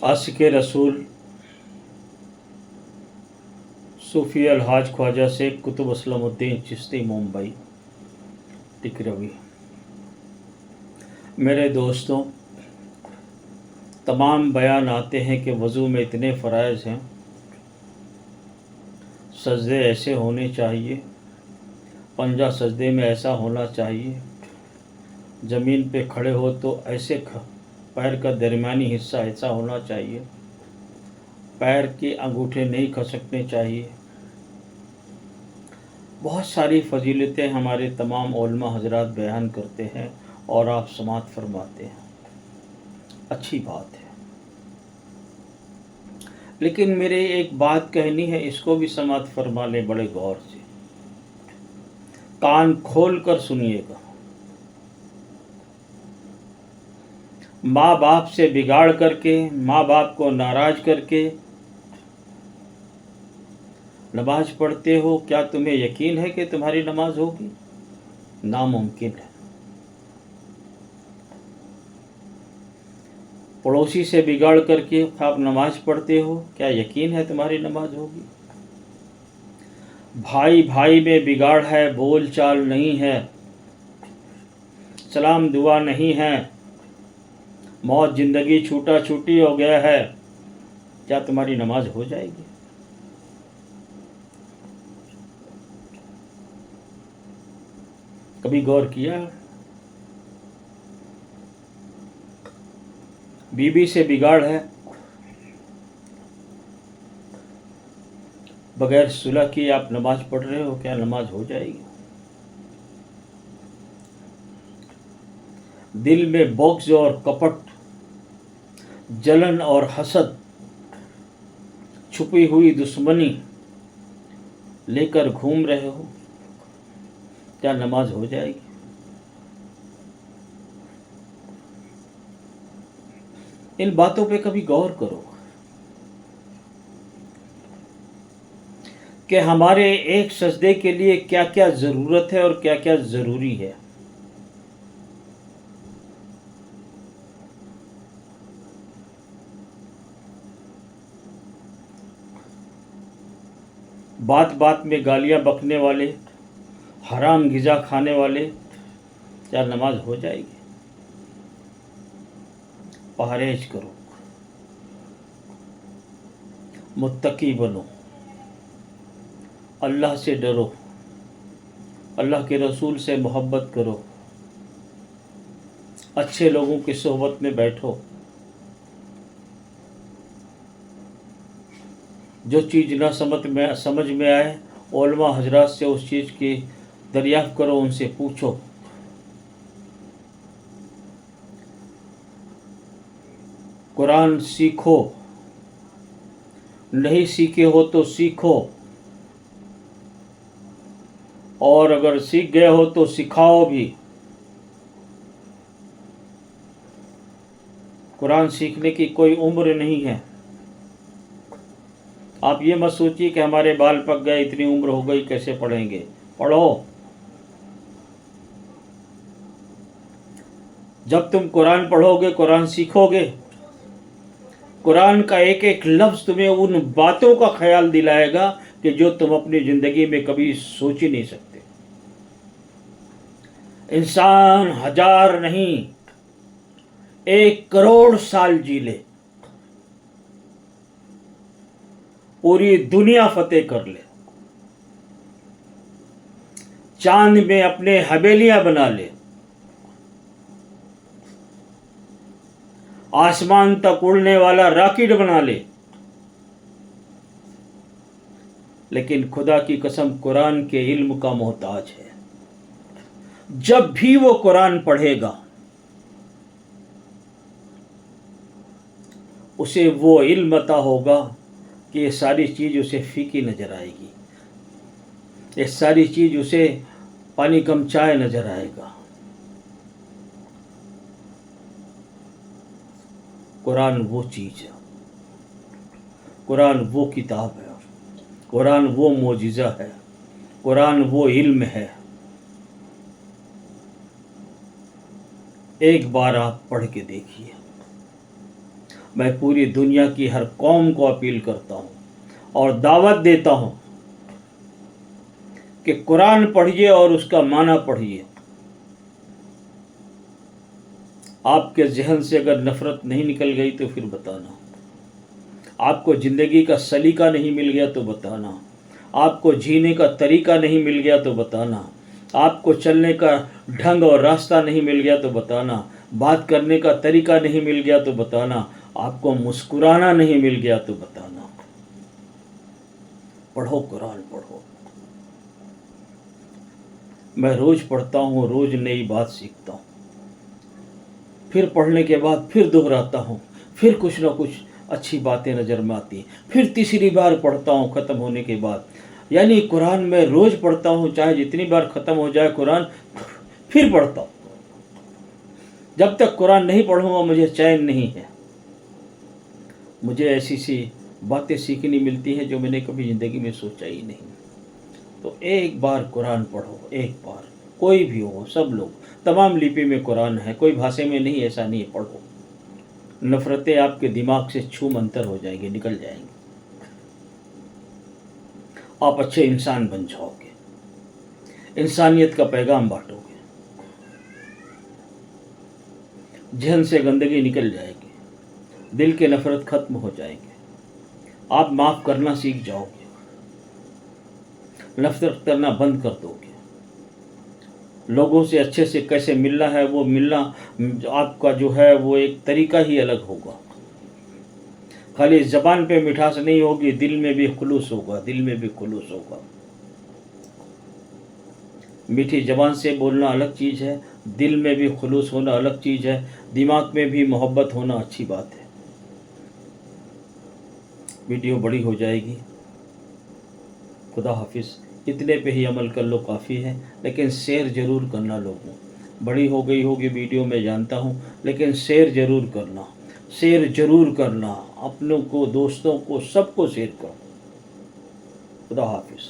आशिक रसूल सूफी अलहाज ख्वाजा शेख कुतुब असलमुद्दीन चिश्ती मुंबई टिकरवी। मेरे दोस्तों, तमाम बयान आते हैं कि वज़ू में इतने फ़राइज़ हैं, सजदे ऐसे होने चाहिए, पंजा सजदे में ऐसा होना चाहिए, ज़मीन पे खड़े हो तो ऐसे पैर का दरमियानी हिस्सा ऐसा होना चाहिए, पैर के अंगूठे नहीं खसकने चाहिए। बहुत सारी फजीलतें हमारे तमाम उलमा हजरात बयान करते हैं और आप समात फरमाते हैं। अच्छी बात है, लेकिन मेरे एक बात कहनी है, इसको भी समात फरमा लें बड़े गौर से, कान खोल कर सुनिएगा। माँ बाप से बिगाड़ करके, माँ बाप को नाराज करके नमाज पढ़ते हो, क्या तुम्हें यकीन है कि तुम्हारी नमाज होगी? नामुमकिन है। पड़ोसी से बिगाड़ करके आप नमाज पढ़ते हो, क्या यकीन है तुम्हारी नमाज होगी? भाई भाई में बिगाड़ है, बोल चाल नहीं है, सलाम दुआ नहीं है, मौत ज़िंदगी छूटा छूटी हो गया है, क्या तुम्हारी नमाज हो जाएगी? कभी गौर किया? बीबी से बिगाड़ है, बगैर सुलह किए आप नमाज पढ़ रहे हो, क्या नमाज हो जाएगी? दिल में बग़्ज़ और कपट, जलन और हसद, छुपी हुई दुश्मनी लेकर घूम रहे हो, क्या नमाज हो जाएगी? इन बातों पे कभी गौर करो कि हमारे एक सजदे के लिए क्या क्या ज़रूरत है और क्या क्या ज़रूरी है। बात बात में गालियां बकने वाले, हराम ग़िज़ा खाने वाले, क्या नमाज हो जाएगी? परहेज करो, मुत्तकी बनो, अल्लाह से डरो, अल्लाह के रसूल से मोहब्बत करो, अच्छे लोगों की सोहबत में बैठो, जो चीज़ ना समझ में आए उलमा हजरात से उस चीज़ की दरियाफ़्त करो, उनसे पूछो। कुरान सीखो, नहीं सीखे हो तो सीखो, और अगर सीख गए हो तो सिखाओ भी। कुरान सीखने की कोई उम्र नहीं है। आप ये मत सोचिए कि हमारे बाल पक गए, इतनी उम्र हो गई, कैसे पढ़ेंगे। पढ़ो। जब तुम कुरान पढ़ोगे, कुरान सीखोगे, कुरान का एक एक लफ्ज़ तुम्हें उन बातों का ख्याल दिलाएगा कि जो तुम अपनी ज़िंदगी में कभी सोच ही नहीं सकते। इंसान 1000 नहीं, 1 करोड़ साल जी ले, पूरी दुनिया फतेह कर ले, चांद में अपने हवेलियां बना ले, आसमान तक उड़ने वाला रॉकेट बना ले, लेकिन खुदा की कसम कुरान के इल्म का मोहताज है। जब भी वो कुरान पढ़ेगा, उसे वो इल्म अता होगा कि ये सारी चीज़ उसे फीकी नज़र आएगी, ये सारी चीज़ उसे पानी कम चाय नज़र आएगा। कुरान वो चीज़ है, कुरान वो किताब है, कुरान वो मोजिज़ा है, कुरान वो इल्म है। एक बार आप पढ़ के देखिए, मैं पूरी दुनिया की हर कौम को अपील करता हूँ और दावत देता हूँ कि कुरान पढ़िए और उसका माना पढ़िए। आपके जहन से अगर नफ़रत नहीं निकल गई तो फिर बताना। आपको ज़िंदगी का सलीका नहीं मिल गया तो बताना। आपको जीने का तरीका नहीं मिल गया तो बताना। आपको चलने का ढंग और रास्ता नहीं मिल गया तो बताना। बात करने का तरीका नहीं मिल गया तो बताना। आपको मुस्कुराना नहीं मिल गया तो बताना। पढ़ो, कुरान पढ़ो। मैं रोज़ पढ़ता हूँ, रोज़ नई बात सीखता हूँ, फिर पढ़ने के बाद फिर दोहराता हूँ, फिर कुछ ना कुछ अच्छी बातें नज़र में आती हैं, फिर तीसरी बार पढ़ता हूँ ख़त्म होने के बाद। यानी कुरान मैं रोज़ पढ़ता हूँ, चाहे जितनी बार ख़त्म हो जाए कुरान, फिर पढ़ता हूँ। जब तक कुरान नहीं पढ़ूँगा मुझे चैन नहीं है। मुझे ऐसी सी बातें सीखनी मिलती हैं जो मैंने कभी ज़िंदगी में सोचा ही नहीं। तो एक बार कुरान पढ़ो, एक बार, कोई भी हो, सब लोग, तमाम लिपि में कुरान है, कोई भाषा में नहीं, ऐसा नहीं है। पढ़ो, नफ़रतें आपके दिमाग से छूम अंतर हो जाएंगी, निकल जाएंगी। आप अच्छे इंसान बन जाओगे, इंसानियत का पैगाम बांटोगे, जहन से गंदगी निकल जाएगी, दिल के नफ़रत ख़त्म हो जाएंगे, आप माफ़ करना सीख जाओगे, नफ़रत करना बंद कर दोगे। लोगों से अच्छे से कैसे मिलना है, वो मिलना आपका जो है वो एक तरीका ही अलग होगा। खाली ज़बान पे मिठास नहीं होगी, दिल में भी खुलूस होगा, दिल में भी खुलूस होगा। मीठी ज़बान से बोलना अलग चीज़ है, दिल में भी खुलूस होना अलग चीज़ है, दिमाग में भी मोहब्बत होना अच्छी बात है। वीडियो बड़ी हो जाएगी, खुदा हाफिज़। इतने पे ही अमल कर लो, काफ़ी है, लेकिन शेयर ज़रूर करना लोगों। बड़ी हो गई होगी वीडियो मैं जानता हूँ, लेकिन शेयर ज़रूर करना, शेयर ज़रूर करना, अपनों को, दोस्तों को, सबको शेयर करो। खुदा हाफिज़।